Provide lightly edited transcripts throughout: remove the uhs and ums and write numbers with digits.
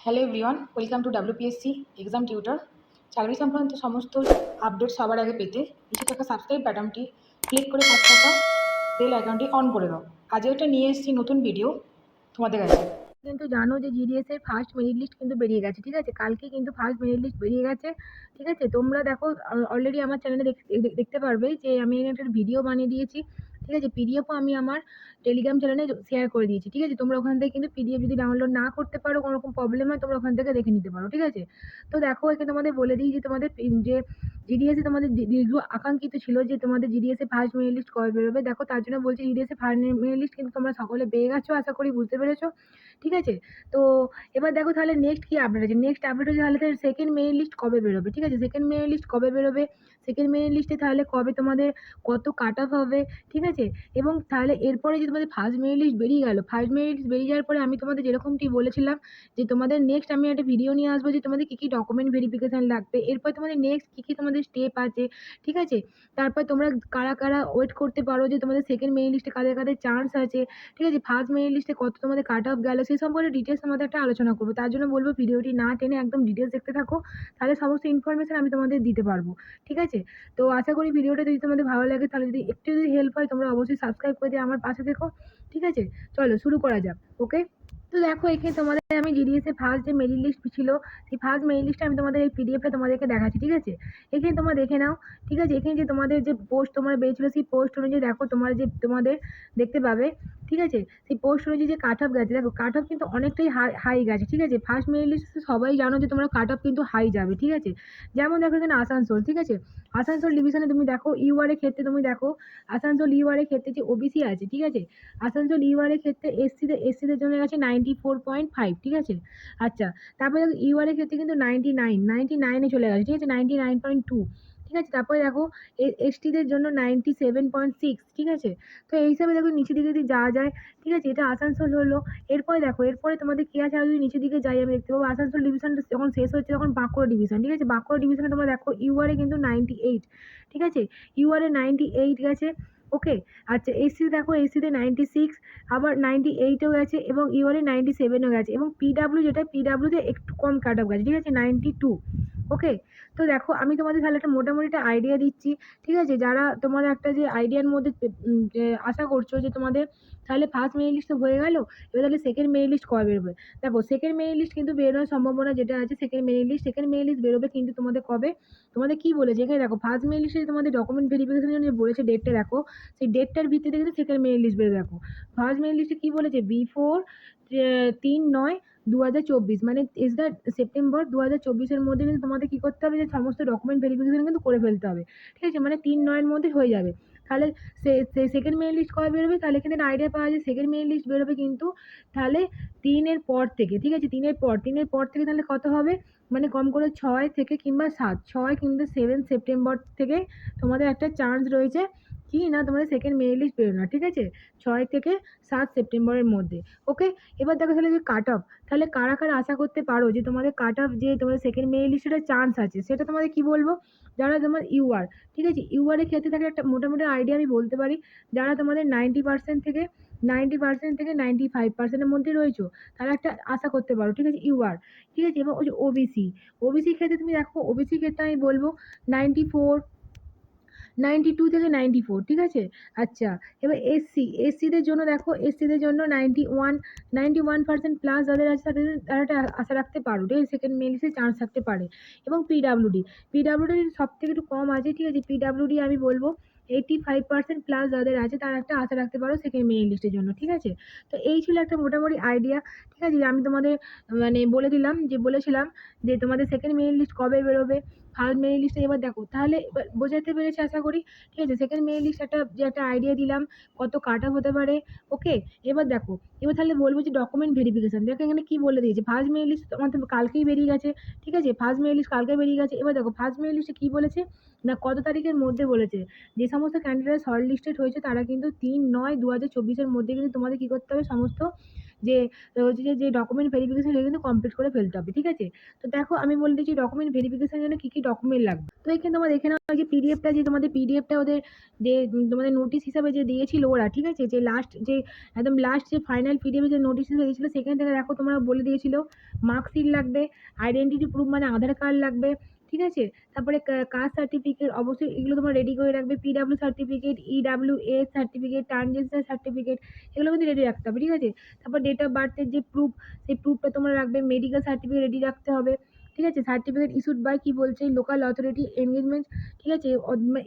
Hello everyone, welcome to WPSC exam tutor. চাকরি সংক্রান্ত সমস্ত আপডেট সবার আগে পেতে নিচে থাকা সাবস্ক্রাইব বাটনটি ক্লিক করে পাশে থাকা বেল আইকনটি অন করে দাও। আজও একটা নিয়ে এসেছি নতুন ভিডিও তোমাদের কাছে। কিন্তু জানো যে জিডিএস এর ফার্স্ট মেরিট লিস্ট কিন্তু বেরিয়ে গেছে, ঠিক আছে? কালকে কিন্তু ফার্স্ট মেরিট লিস্ট বেরিয়ে গেছে, ঠিক আছে? তোমরা দেখো অলরেডি আমার চ্যানেলে দেখতে পারবে যে আমি একটা ভিডিও বানিয়ে দিয়েছি, ঠিক আছে? পিডিএফও আমি আমার টেলিগ্রাম চ্যানেলে শেয়ার করে দিয়েছি, ঠিক আছে? তোমরা ওখান থেকে কিন্তু পিডিএফ যদি ডাউনলোড না করতে পারো, কোনো রকম প্রবলেম হয়, তোমরা ওখান থেকে দেখে নিতে পারো, ঠিক আছে? তো দেখো এখানে তোমাদের বলে দিই যে তোমাদের যে জিডিএস এ তোমাদের দীর্ঘ আকাঙ্ক্ষিত ছিল যে তোমাদের জিডিএস এ ফার্স্ট মেরিট লিস্ট কবে বেরোবে। দেখো তার জন্য বলছি, জিডিএস এ ফার্স্ট মেরিট লিস্ট কিন্তু তোমরা সকলে পেয়ে গেছো, আশা করি বুঝতে পেরেছো, ঠিক আছে? তো এবার দেখো তাহলে নেক্সট কি আপডেট আছে। নেক্সট আপডেট হচ্ছে তাহলে সেকেন্ড মেরিট লিস্ট কবে বেরোবে, ঠিক আছে? সেকেন্ড মেরিট লিস্ট কবে বেরোবে, সেকেন্ড মেরিট লিস্টে তাহলে কবে তোমাদের কত কাট অফ হবে, ঠিক আছে? এবং তাহলে এরপরে যে তোমাদের ফার্স্ট মেরিট লিস্ট বেরিয়ে গেল, ফার্স্ট মেরিট লিস্ট বেরিয়ে যাওয়ার পরে আমি তোমাদের যেরকমটি বলেছিলাম যে তোমাদের নেক্সট আমি একটা ভিডিও নিয়ে আসবো যে তোমাদের কী কী ডকুমেন্ট ভেরিফিকেশন লাগবে, এরপর তোমাদের নেক্সট কী কী তোমাদের স্টেপ আছে, ঠিক আছে? তারপর তোমরা কারা কারা ওয়েট করতে পারো যে তোমাদের সেকেন্ড মেরিট লিস্টে কাদের কাদের চান্স আছে, ঠিক আছে? ফার্স্ট মেরিট লিস্টে কত তোমাদের কাট অফ গেল, সেই সম্পর্কে ডিটেলস আমাদের একটা আলোচনা করবো। তার জন্য বলবো ভিডিওটি না টেনে একদম ডিটেলস দেখতে থাকো, তাহলে সমস্ত ইনফরমেশন আমি তোমাদের দিতে পারবো, ঠিক আছে? তো আশা করি ভিডিওটা যদি তোমাদের ভালো লাগে, তাহলে যদি একটু যদি হেল্প হয়, তোমরা অবশ্যই সাবস্ক্রাইব করে দিয়ে আমার পাশে থেকো, ঠিক আছে? চলো শুরু করা যাক, ওকে? তো দেখো এখানে তোমাদের আমি জিডিএস এর ফার্স্ট যে মেরিট লিস্ট ছিল, সেই ফার্স্ট মেরিট লিস্টটা আমি তোমাদের এই পিডিএফটা তোমাদেরকে দেখাচ্ছি, ঠিক আছে? এখানে তোমরা দেখে নাও, ঠিক আছে? এখানে যে তোমাদের যে পোস্ট তোমরা বেরিয়েছিল, সেই পোস্ট অনুযায়ী দেখো তোমার যে তোমাদের দেখতে পাবে, ঠিক আছে? সেই পোস্ট অনুযায়ী যে কাট অফ গেছে, দেখো কাট অফ কিন্তু অনেকটাই হাই গেছে, ঠিক আছে? ফার্স্ট মেরিট লিস্টে সবাই জানো যে তোমরা কাট অফ কিন্তু হাই যাবে, ঠিক আছে? যেমন দেখো এখানে আসানসোল, ঠিক আছে? আসানসোল ডিভিশনে তুমি দেখো ইউআর এর ক্ষেত্রে তুমি দেখো আসানসোল ইউআর এর ক্ষেত্রে যে ওবিসি আছে, ঠিক আছে? আসানসোল ইউআর এর ক্ষেত্রে এসসিদের জন্য গেছে 94.5, ঠিক আছে? আচ্ছা, তারপরে দেখো ইউআর এর ক্ষেত্রে কিন্তু 99 চলে গেছে, ঠিক আছে? 99.2, ঠিক আছে? তারপরে দেখো এসটিদের জন্য 97.6, ঠিক আছে? তো এই হিসাবে দেখো নিচের দিকে যদি যাওয়া যায়, ঠিক আছে? এটা আসানসোল হলো। এরপরে দেখো এরপরে তোমাদের কি আছে, আর যদি নিচের দিকে যাই আমি দেখতে পাবো আসানসোল ডিভিশনটা যখন শেষ হচ্ছে তখন বাঁকুড়া ডিভিশন, ঠিক আছে? বাঁকুড়া ডিভিশনে তোমরা দেখো ইউআর এ কিন্তু 98, ঠিক আছে? ইউআর এ 98 গেছে, ওকে? আচ্ছা, এসসি দেখো এসসিতে 96, আবার 98ও গেছে, এবং ইউআর এ 97ও গেছে, এবং পিডাব্লিউ যেটা পিডাব্লিউতে একটু কম কাট অফ গেছে, ঠিক আছে? 92, ওকে? তো দেখো আমি তোমাদের তাহলে একটা মোটামুটি একটা আইডিয়া দিচ্ছি, ঠিক আছে? যারা তোমার একটা যে আইডিয়ার মধ্যে যে আশা করছো যে তোমাদের তাহলে ফার্স্ট মেরিট লিস্ট তো হয়ে গেল, এবার তাহলে সেকেন্ড মেরিট লিস্ট কবে বেরোবে। দেখো সেকেন্ড মেরিট লিস্ট কিন্তু বেরোনোর সম্ভাবনা যেটা আছে, সেকেন্ড মেরিট লিস্ট বেরোবে কিন্তু তোমাদের কবে, তোমাদের কি বলেছে এখানে দেখো ফার্স্ট মেরিট লিস্টে তোমাদের ডকুমেন্ট ভেরিফিকেশনের জন্য বলেছে ডেটটা দেখো, সেই ডেটটার ভিত্তিতে কিন্তু সেকেন্ড মেরিট লিস্ট বেরোবে। দেখো ফার্স্ট মেরিট লিস্টে কি বলেছে, বিফোর 3/9/2024, মানে ইজ দ্য সেপ্টেম্বর 2024-এর মধ্যে কিন্তু তোমাদের কি করতে হবে, যে সমস্ত ডকুমেন্ট ভেরিফিকেশন কিন্তু করে ফেলতে হবে, ঠিক আছে? মানে 3/9-এর মধ্যে হয়ে যাবে। তাহলে সেকেন্ড মেরিট লিস্ট কবে বেরোবে, তাহলে এখানে আইডিয়া পাওয়া যায় সেকেন্ড মেরিট লিস্ট বেরোবে কিন্তু তাহলে 3-এর পর থেকে, ঠিক আছে? 3-এর পর থেকে তাহলে কত হবে, মানে কম করে 6 থেকে কিংবা 7, 6 কিংবা 7 সেপ্টেম্বর থেকে তোমাদের একটা চান্স রয়েছে কি না তোমাদের সেকেন্ড মেরিট লিস্ট বেরোনোর, ঠিক আছে? 6 থেকে 7 সেপ্টেম্বরের মধ্যে, ওকে? এবার দেখো তাহলে যে কাট অফ, তাহলে কারা কারা আশা করতে পারো যে তোমাদের কাট অফ যে তোমাদের সেকেন্ড মেরিট লিস্টের চান্স আছে, সেটা তোমাদের কি বলবো, যারা তোমার ইউআর, ঠিক আছে? ইউআর এর ক্ষেত্রে থাকে একটা মোটামুটি আইডিয়া আমি বলতে পারি, যারা তোমাদের 90% থেকে 95%-এর মধ্যে রয়েছো, তারা একটা আশা করতে পারো, ঠিক আছে? ইউআর, ঠিক আছে? এবং ওই যে ওবিসির ক্ষেত্রে তুমি দেখো, ওবিসির ক্ষেত্রে আমি বলবো 94, 92 থেকে 94, ঠিক আছে? আচ্ছা, এবার এসসিদের জন্য দেখো, এসসিদের জন্য 91% প্লাস যাদের আছে তাদের তারা একটা আশা রাখতে পারো, ঠিক আছে? সেকেন্ড মেরিট লিস্টে চান্স থাকতে পারে। এবং পিডাব্লিউডি সব থেকে একটু কম আছে, ঠিক আছে? পিডাব্লিউডি আমি বলবো 85% প্লাস যাদের আছে তারা একটা আশা রাখতে পারো সেকেন্ড মেরিট লিস্টের জন্য, ঠিক আছে? তো এই ছিল একটা মোটামুটি আইডিয়া, ঠিক আছে? আমি তোমাদের মানে বলেছিলাম যে তোমাদের সেকেন্ড মেরিট লিস্ট কবে বেরোবে, ফার্স্ট মেরিট লিস্টে। এবার দেখো তাহলে এবার বোঝাতে পেরেছি আশা করি, ঠিক আছে? সেকেন্ড মেরিট লিস্ট একটা আইডিয়া দিলাম কত কাট অফ হতে পারে, ওকে? এবার দেখো, এবার তাহলে বলবো যে ডকুমেন্ট ভেরিফিকেশন, দেখো এখানে কি বলে দিয়েছে, ফার্স্ট মেরিট লিস্ট আমাদের কালকেই বেরিয়ে গেছে, ঠিক আছে? ফার্স্ট মেরিট লিস্ট কালকে বেরিয়ে গেছে। এবার দেখো ফার্স্ট মেরিট লিস্টে কি বলেছে না, কত তারিখের মধ্যে বলেছে, যে সমস্ত ক্যান্ডিডেট শর্ট লিস্টেড হয়েছে তারা কিন্তু 3/9/2024-এর মধ্যে কিন্তু তোমাদের কি করতে হবে, সমস্ত যে হচ্ছে যে ডকুমেন্ট ভেরিফিকেশন সেটা কিন্তু কমপ্লিট করে ফেলতে হবে, ঠিক আছে? তো দেখো আমি বলে দিচ্ছি ডকুমেন্ট ভেরিফিকেশনের জন্য কি কি ডকুমেন্ট লাগবে। তো এখানে তোমরা দেখে নাও যে পিডিএফটা, যে তোমাদের পিডিএফটা ওদের যে তোমাদের নোটিশ হিসাবে যে দিয়েছিল ওরা, ঠিক আছে? যে লাস্ট যে একদম লাস্ট যে ফাইনাল পিডিএফে যে নোটিশ হিসেবে দিয়েছিল সেখান থেকে দেখো তোমরা বলে দিয়েছিল মার্কশিট লাগবে, আইডেন্টিটি প্রুফ মানে আধার কার্ড লাগবে, ঠিক আছে? তারপরে কাস্ট সার্টিফিকেট অবশ্যই এগুলো তোমরা রেডি করে রাখবে, PW certificate, EWS certificate, transition certificate, এগুলো কিন্তু রেডি রাখতে হবে, ঠিক আছে? তারপর ডেট অফ বার্থের যে প্রুফ, সেই প্রুফটা তোমরা রাখবে, মেডিকেল সার্টিফিকেট রেডি রাখতে হবে, ঠিক আছে? সার্টিফিকেট ইস্যুড বাই কি বলছে লোকাল অথরিটি এনগেজমেন্ট, ঠিক আছে?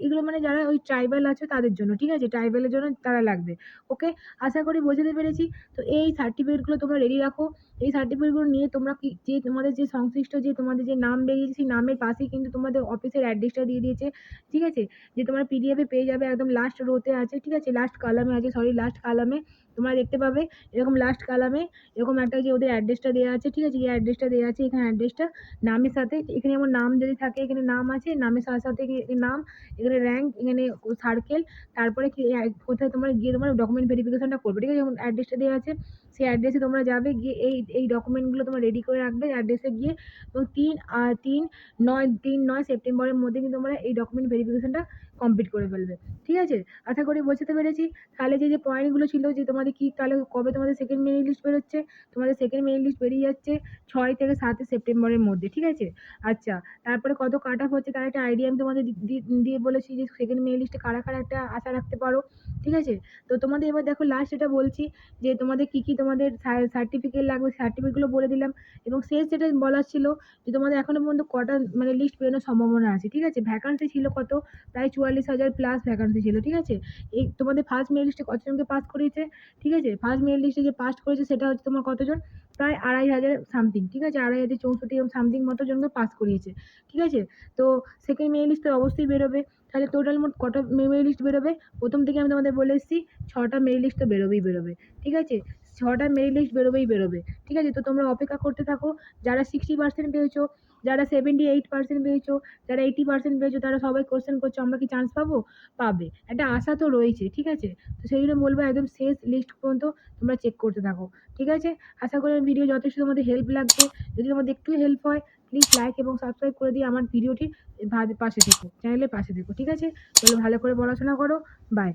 এগুলো মানে যারা ওই ট্রাইবাল আছে তাদের জন্য, ঠিক আছে? ট্রাইবালের জন্য তারা লাগবে। ওকে, আশা করি বোঝাতে পেরেছি। তো এই সার্টিফিকেটগুলো তোমরা রেডি রাখো। এই সার্টিফিকেটগুলো নিয়ে তোমরা কি যে তোমাদের যে সংশ্লিষ্ট যে তোমাদের যে নাম বেরিয়েছে সেই নামের পাশেই কিন্তু তোমাদের অফিসের অ্যাড্রেসটা দিয়ে দিয়েছে, ঠিক আছে? যে তোমরা পিডিএফে পেয়ে যাবে, একদম লাস্ট রোতে আছে, ঠিক আছে? লাস্ট কলামে আছে, সরি লাস্ট কলামে তোমরা দেখতে পাবে এরকম লাস্ট কলামে এরকম একটা যে ওদের অ্যাড্রেসটা দেওয়া আছে, ঠিক আছে? এই অ্যাড্রেসটা দেওয়া আছে, এখানে অ্যাড্রেসটা নামের সাথে এখানে যেমন নাম যদি থাকে এখানে নাম আছে, নামের সাথে সাথে নাম, এখানে র্যাঙ্ক, এখানে সার্কেল, তারপরে কি কোথায় তোমরা গিয়ে তোমার ডকুমেন্ট ভেরিফিকেশনটা করবে, ঠিক আছে? যেমন অ্যাড্রেসটা দেওয়া আছে সেই অ্যাড্রেসে তোমরা যাবে, গিয়ে এই ডকুমেন্টগুলো তোমরা রেডি করে রাখবে অ্যাড্রেসে গিয়ে, এবং 3/9 সেপ্টেম্বরের মধ্যে কিন্তু তোমরা এই ডকুমেন্ট ভেরিফিকেশনটা কমপ্লিট করে ফেলবে, ঠিক আছে? আশা করি বোঝাতে পেরেছি। তাহলে যে পয়েন্টগুলো ছিল যে তোমাদের কি তাহলে কবে তোমাদের সেকেন্ড মেরিট লিস্ট বেরোচ্ছে, তোমাদের সেকেন্ড মেরিট লিস্ট বেরিয়ে যাচ্ছে 6 থেকে 7 সেপ্টেম্বরের মধ্যে, ঠিক আছে? আচ্ছা, তারপরে কত কাট অফ হচ্ছে তার একটা আইডিয়া আমি তোমাদের দিয়ে বলেছি যে সেকেন্ড মেরিট লিস্টে কারা কারা একটা আশা রাখতে পারো, ঠিক আছে? তো তোমাদের এবার দেখো লাস্ট যেটা বলছি যে তোমাদের কি কি তোমাদের সার্টিফিকেট লাগবে, সার্টিফিকেটগুলো বলে দিলাম। এবং শেষ যেটা বলার ছিল যে তোমাদের এখনো পর্যন্ত কটা মানে লিস্ট বেরোনোর সম্ভাবনা আছে, ঠিক আছে? ভ্যাকান্সি ছিল কত, প্রায় 44,000 প্লাস ভ্যাকান্সি ছিল, ঠিক আছে? এই তোমাদের ফার্স্ট মেরিট লিস্টে কতজনকে পাস করিয়েছে, ঠিক আছে? ফার্স্ট মেরিট লিস্টে যে পাস করেছে সেটা হচ্ছে তোমার কতজন, প্রায় 2,500 সামথিং, ঠিক আছে? 2,564 সামথিং মতো জনকে পাস করিয়েছে, ঠিক আছে? তো সেকেন্ড মেরিট লিস্ট তো অবশ্যই বেরোবে। তাহলে টোটাল মোট কটা মেরিট লিস্ট বেরোবে, প্রথম থেকে আমি তোমাদের বলে এসেছি 6টা মেরিট লিস্ট তো বেরোবেই, ঠিক আছে? 6টা মেরিট লিস্ট বেরোবে, ঠিক আছে? তো তোমরা অপেক্ষা করতে থাকো। যারা 60% পেয়েছো, যারা 78% পেয়েছো, যারা 80% পেয়েছো, তারা সবাই কোশ্চেন করছো আমরা কি চান্স পাবো, পাবে, একটা আশা তো রয়েছে, ঠিক আছে? তো সেই জন্য বলবো একদম শেষ লিস্ট পর্যন্ত তোমরা চেক করতে থাকো, ঠিক আছে? আশা করি ভিডিও যথেষ্ট তোমাদের হেল্প লাগছে। যদি তোমাদের একটু হেল্প হয় প্লিজ লাইক এবং সাবস্ক্রাইব করে দিয়ে আমার ভিডিওটির পাশে থেকো, চ্যানেলের পাশে থেকো, ঠিক আছে? চলো ভালো করে পড়াশোনা করো, বাই।